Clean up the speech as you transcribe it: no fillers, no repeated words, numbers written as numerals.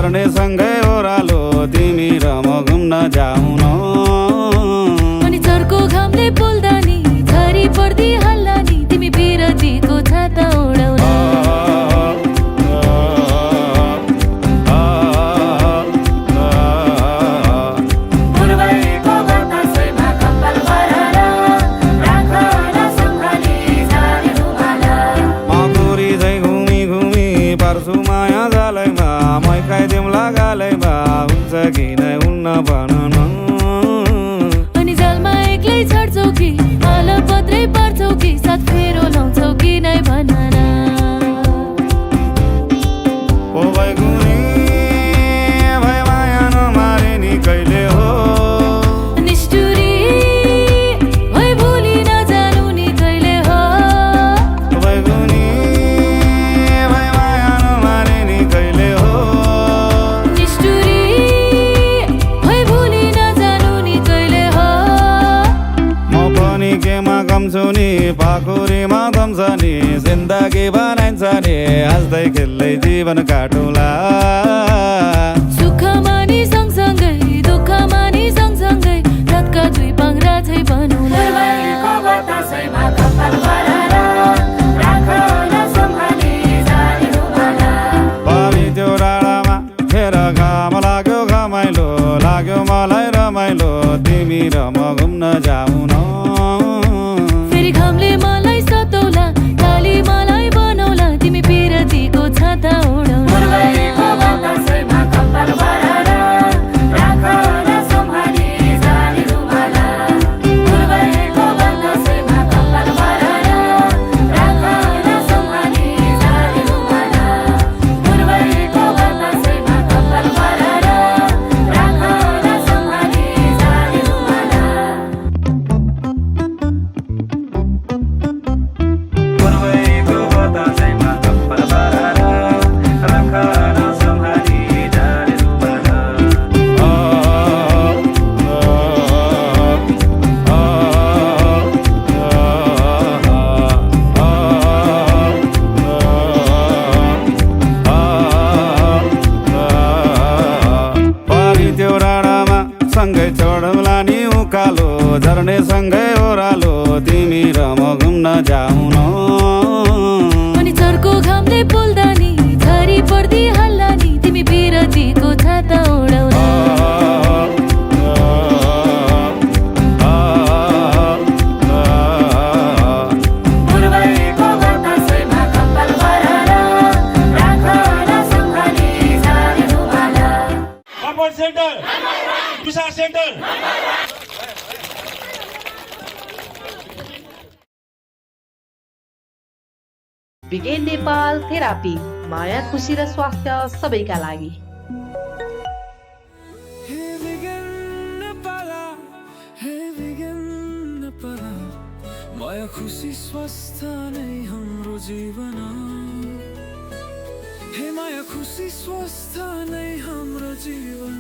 झर्नेसँगै ओह्रालो तिमी र म घुम्न जाउँ न। अनि चर्को घामले पोल्दा नि झरी पर्दी हल्ला नि तिमी बिरतीको छाता ओढाउन। माया जालैमा मै खाइदिउँला गालैमा हुन्छ कि नै हुन्न भन न। अनि जालमा एक्लै छड्छौ कि अलपत्रै पार्छौ कि साथ फेरो लाउँछौ कि नै भन न। ओ भाइ गुनी भाइ माया नमारे नि कहिले हो। निष्ठुरी भई भुली नजानु नि कहिले हो। ओ भाइ गुनी भाइ माया नमारे नि कहिले हो। निष्ठुरी भई भुली नजानु नि कहिले हो। म पनि केमा कम छु नि पाखुरीमा दम्छ नि जिन्दगी बनाइन्छ नि हाँस्दै खेल्दै जीवन काटुला। सुखमा नि सँगसँगै दुःखमा नि सँगसँगै रातका दुई पाङ्ग्रा झै बनौला। पानी त्यो डाँडामा फेर घाम लाग्यो घमाइलो लाग्यो मलाई रमाइलो तिमी र म घुम्न जाउँ न। फेरि घामले मलाई सतौला काली मलाई बनाउला तिमी बिरतीको छाता ओढाउला। सँगै चढौला नि उकालो झर्नेसँगै ओह्रालो तिमी र म घुम्न जाउँ न। अनि चर्को घामले पोल्दा नि झरी पर्दी हल्ला नि तिमी बिरतीको छाता ओढाउला। सेन्टर विशाल सेन्टर बिगेन नेपाल थेरापी माया खुसी र स्वास्थ्य सबैका लागि। माया खुसी स्वस्थ नै हाम्रो जीवन। हे माया खुसी स्वस्थ नै हाम्रो जीवन।